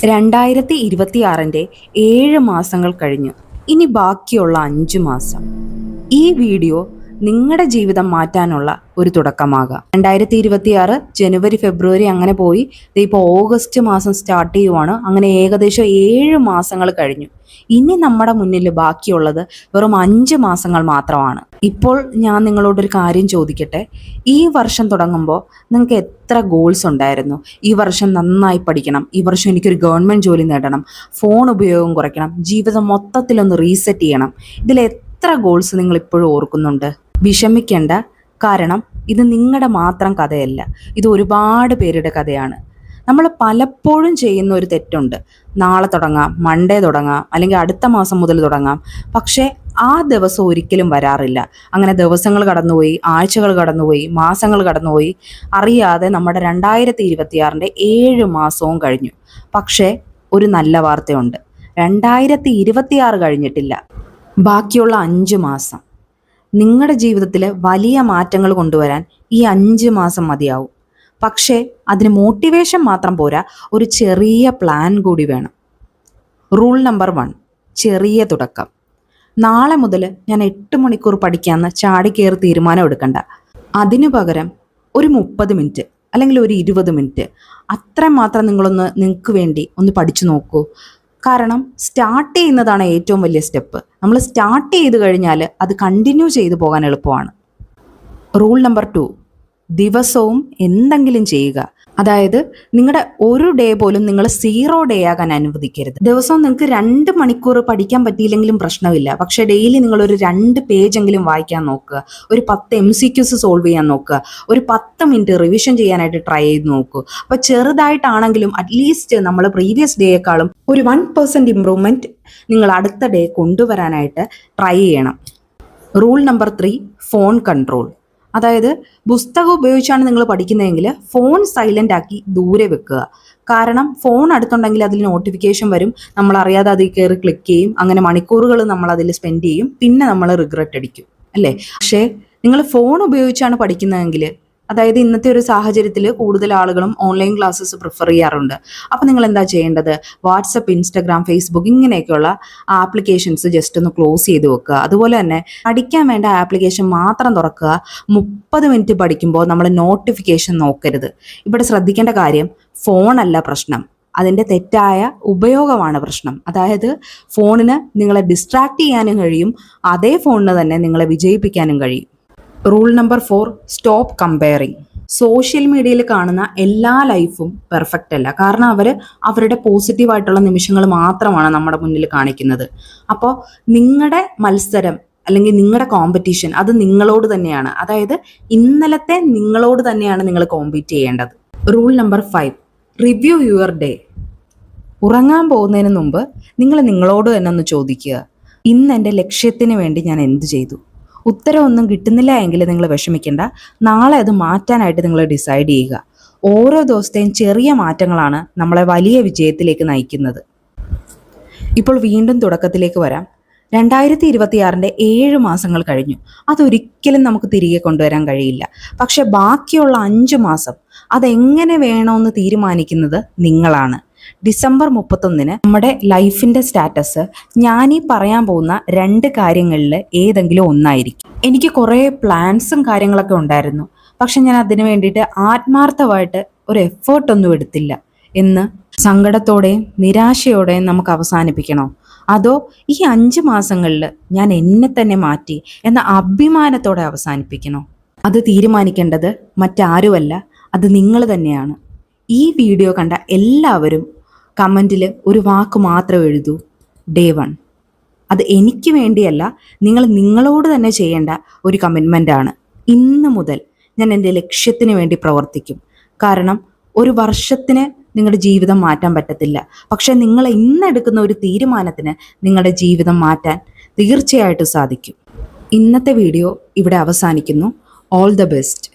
2026 7 മാസങ്ങൾ കഴിഞ്ഞു. ഇനി ബാക്കിയുള്ള 5 മാസം. ഈ വീഡിയോ നിങ്ങളുടെ ജീവിതം മാറ്റാനുള്ള ഒരു തുടക്കമാകാം. 2026 ജനുവരി ഫെബ്രുവരി അങ്ങനെ പോയി ഇപ്പോൾ ഓഗസ്റ്റ് മാസം സ്റ്റാർട്ട് ചെയ്യുവാണ്. അങ്ങനെ ഏകദേശം 7 മാസങ്ങൾ കഴിഞ്ഞു. ഇനി നമ്മുടെ മുന്നിൽ ബാക്കിയുള്ളത് വെറും 5 മാസങ്ങൾ മാത്രമാണ്. ഇപ്പോൾ ഞാൻ നിങ്ങളോടൊരു കാര്യം ചോദിക്കട്ടെ. ഈ വർഷം തുടങ്ങുമ്പോൾ നിങ്ങൾക്ക് എത്ര ഗോൾസ് ഉണ്ടായിരുന്നു? ഈ വർഷം നന്നായി പഠിക്കണം, ഈ വർഷം എനിക്കൊരു ഗവൺമെൻറ് ജോലി നേടണം, ഫോൺ ഉപയോഗം കുറയ്ക്കണം, ജീവിതം മൊത്തത്തിലൊന്ന് റീസെറ്റ് ചെയ്യണം. ഇതിൽ എത്ര ഗോൾസ് നിങ്ങൾ ഇപ്പോഴും ഓർക്കുന്നുണ്ട്? വിഷമിക്കേണ്ട, കാരണം ഇത് നിങ്ങളുടെ മാത്രം കഥയല്ല, ഇത് ഒരുപാട് പേരുടെ കഥയാണ്. നമ്മൾ പലപ്പോഴും ചെയ്യുന്ന ഒരു തെറ്റുണ്ട്. നാളെ തുടങ്ങാം, മൺഡേ തുടങ്ങാം, അല്ലെങ്കിൽ അടുത്ത മാസം മുതൽ തുടങ്ങാം. പക്ഷേ ആ ദിവസം ഒരിക്കലും വരാറില്ല. അങ്ങനെ ദിവസങ്ങൾ കടന്നുപോയി, ആഴ്ചകൾ കടന്നുപോയി, മാസങ്ങൾ കടന്നുപോയി. അറിയാതെ നമ്മുടെ 2026 7 മാസവും കഴിഞ്ഞു. പക്ഷേ ഒരു നല്ല വാർത്തയുണ്ട്, 2026 കഴിഞ്ഞിട്ടില്ല. ബാക്കിയുള്ള 5 മാസം നിങ്ങളുടെ ജീവിതത്തിൽ വലിയ മാറ്റങ്ങൾ കൊണ്ടുവരാൻ ഈ 5 മാസം മതിയാവും. പക്ഷേ അതിന് മോട്ടിവേഷൻ മാത്രം പോരാ, ഒരു ചെറിയ പ്ലാൻ കൂടി വേണം. റൂൾ നമ്പർ 1, ചെറിയ തുടക്കം. നാളെ മുതൽ ഞാൻ 8 മണിക്കൂർ പഠിക്കാമെന്ന് ചാടിക്കയറി തീരുമാനം എടുക്കണ്ട. അതിനു പകരം ഒരു 30 മിനിറ്റ് അല്ലെങ്കിൽ ഒരു 20 മിനിറ്റ് അത്രമാത്രം നിങ്ങൾക്ക് വേണ്ടി ഒന്ന് പഠിച്ചു നോക്കൂ. കാരണം സ്റ്റാർട്ട് ചെയ്യുന്നതാണ് ഏറ്റവും വലിയ സ്റ്റെപ്പ്. നമ്മൾ സ്റ്റാർട്ട് ചെയ്ത് കഴിഞ്ഞാൽ അത് കണ്ടിന്യൂ ചെയ്തു പോകാൻ എളുപ്പമാണ്. റൂൾ നമ്പർ 2, ദിവസവും എന്തെങ്കിലും ചെയ്യുക. അതായത് നിങ്ങളുടെ ഒരു ഡേ പോലും നിങ്ങൾ 0 ഡേ ആകാൻ അനുവദിക്കരുത്. ദിവസവും നിങ്ങൾക്ക് 2 മണിക്കൂർ പഠിക്കാൻ പറ്റിയില്ലെങ്കിലും പ്രശ്നമില്ല. പക്ഷേ ഡെയിലി നിങ്ങളൊരു 2 പേജെങ്കിലും വായിക്കാൻ നോക്കുക, ഒരു 10 MCQs സോൾവ് ചെയ്യാൻ നോക്കുക, ഒരു 10 മിനിറ്റ് റിവിഷൻ ചെയ്യാനായിട്ട് ട്രൈ ചെയ്ത് നോക്കൂ. അപ്പോൾ ചെറുതായിട്ടാണെങ്കിലും അറ്റ്ലീസ്റ്റ് നമ്മൾ പ്രീവിയസ് ഡേയേക്കാളും ഒരു 1% ഇമ്പ്രൂവ്മെൻറ്റ് നിങ്ങൾ അടുത്ത ഡേ കൊണ്ടുവരാനായിട്ട് ട്രൈ ചെയ്യണം. Rule number 3, phone control. അതായത് പുസ്തകം ഉപയോഗിച്ചാണ് നിങ്ങൾ പഠിക്കുന്നതെങ്കിൽ ഫോൺ സൈലൻ്റ് ആക്കി ദൂരെ വെക്കുക. കാരണം ഫോൺ അടുത്തുണ്ടെങ്കിൽ അതിൽ നോട്ടിഫിക്കേഷൻ വരും, നമ്മൾ അറിയാതെ അതിൽ കയറി ക്ലിക്ക് ചെയ്യും, അങ്ങനെ മണിക്കൂറുകൾ നമ്മൾ അതിൽ സ്പെൻഡ് ചെയ്യും, പിന്നെ നമ്മൾ റിഗ്രറ്റ് അടിക്കും, അല്ലേ? പക്ഷേ നിങ്ങൾ ഫോൺ ഉപയോഗിച്ചാണ് പഠിക്കുന്നതെങ്കിൽ, അതായത് ഇന്നത്തെ ഒരു സാഹചര്യത്തിൽ കൂടുതൽ ആളുകളും ഓൺലൈൻ ക്ലാസ്സസ് പ്രിഫർ ചെയ്യാറുണ്ട്. അപ്പോൾ നിങ്ങൾ എന്താ ചെയ്യേണ്ടത്? വാട്സപ്പ്, ഇൻസ്റ്റഗ്രാം, ഫേസ്ബുക്ക് ഇങ്ങനെയൊക്കെയുള്ള ആപ്ലിക്കേഷൻസ് ജസ്റ്റ് ഒന്ന് ക്ലോസ് ചെയ്ത് വെക്കുക. അതുപോലെ തന്നെ പഠിക്കാൻ വേണ്ട ആപ്ലിക്കേഷൻ മാത്രം തുറക്കുക. 30 മിനിറ്റ് പഠിക്കുമ്പോൾ നമ്മൾ നോട്ടിഫിക്കേഷൻ നോക്കരുത്. ഇവിടെ ശ്രദ്ധിക്കേണ്ട കാര്യം, ഫോണല്ല പ്രശ്നം, അതിൻ്റെ തെറ്റായ ഉപയോഗമാണ് പ്രശ്നം. അതായത് ഫോണിന് നിങ്ങളെ ഡിസ്ട്രാക്ട് ചെയ്യാനും കഴിയും, അതേ ഫോണിന് തന്നെ നിങ്ങളെ വിജയിപ്പിക്കാനും കഴിയും. Rule number 4, stop comparing. Social മീഡിയയിൽ കാണുന്ന എല്ലാ ലൈഫും പെർഫെക്റ്റ് അല്ല. കാരണം അവരുടെ പോസിറ്റീവായിട്ടുള്ള നിമിഷങ്ങൾ മാത്രമാണ് നമ്മുടെ മുന്നിൽ കാണിക്കുന്നത്. അപ്പോൾ നിങ്ങളുടെ മത്സരം അല്ലെങ്കിൽ നിങ്ങളുടെ കോമ്പറ്റീഷൻ അത് നിങ്ങളോട് തന്നെയാണ്. അതായത് ഇന്നലത്തെ നിങ്ങളോട് തന്നെയാണ് നിങ്ങൾ കോമ്പീറ്റ് ചെയ്യേണ്ടത്. Rule number 5, review your day. ഉറങ്ങാൻ പോകുന്നതിന് മുമ്പ് നിങ്ങൾ നിങ്ങളോട് തന്നെ ഒന്ന് ചോദിക്കുക, ഇന്ന് എൻ്റെ ലക്ഷ്യത്തിന് വേണ്ടി ഞാൻ എന്ത് ചെയ്തു? ഉത്തരവൊന്നും കിട്ടുന്നില്ല എങ്കിൽ നിങ്ങൾ വിഷമിക്കേണ്ട, നാളെ അത് മാറ്റാനായിട്ട് നിങ്ങൾ ഡിസൈഡ് ചെയ്യുക. ഓരോ ദിവസത്തെയും ചെറിയ മാറ്റങ്ങളാണ് നമ്മളെ വലിയ വിജയത്തിലേക്ക് നയിക്കുന്നത്. ഇപ്പോൾ വീണ്ടും തുടക്കത്തിലേക്ക് വരാം. 2026 7 മാസങ്ങൾ കഴിഞ്ഞു. അതൊരിക്കലും നമുക്ക് തിരികെ കൊണ്ടുവരാൻ കഴിയില്ല. പക്ഷെ ബാക്കിയുള്ള 5 മാസം അതെങ്ങനെ വേണമെന്ന് തീരുമാനിക്കുന്നത് നിങ്ങളാണ്. ഡിസംബർ 31 നമ്മുടെ ലൈഫിൻ്റെ സ്റ്റാറ്റസ് ഞാനീ പറയാൻ പോകുന്ന 2 കാര്യങ്ങളിൽ ഏതെങ്കിലും ഒന്നായിരിക്കും. എനിക്ക് കുറേ പ്ലാൻസും കാര്യങ്ങളൊക്കെ ഉണ്ടായിരുന്നു, പക്ഷെ ഞാൻ അതിനു വേണ്ടിയിട്ട് ആത്മാർത്ഥമായിട്ട് ഒരു എഫേർട്ടൊന്നും എടുത്തില്ല എന്ന് സങ്കടത്തോടെയും നിരാശയോടെയും നമുക്ക് അവസാനിപ്പിക്കണോ? അതോ ഈ 5 മാസങ്ങളിൽ ഞാൻ എന്നെ തന്നെ മാറ്റി എന്ന അഭിമാനത്തോടെ അവസാനിപ്പിക്കണോ? അത് തീരുമാനിക്കേണ്ടത് മറ്റാരുമല്ല, അത് നിങ്ങൾ തന്നെയാണ്. ഈ വീഡിയോ കണ്ട എല്ലാവരും കമൻറ്റിൽ ഒരു വാക്ക് മാത്രം എഴുതൂ, ഡേ 1. അത് എനിക്ക് വേണ്ടിയല്ല, നിങ്ങൾ നിങ്ങളോട് തന്നെ ചെയ്യേണ്ട ഒരു കമ്മിറ്റ്മെൻ്റാണ്. ഇന്ന് മുതൽ ഞാൻ എൻ്റെ ലക്ഷ്യത്തിന് വേണ്ടി പ്രവർത്തിക്കും. കാരണം ഒരു വർഷത്തിന് നിങ്ങളുടെ ജീവിതം മാറ്റാൻ പറ്റത്തില്ല, പക്ഷെ നിങ്ങൾ ഇന്നെടുക്കുന്ന ഒരു തീരുമാനത്തിന് നിങ്ങളുടെ ജീവിതം മാറ്റാൻ തീർച്ചയായിട്ടും സാധിക്കും. ഇന്നത്തെ വീഡിയോ ഇവിടെ അവസാനിക്കുന്നു. All the best.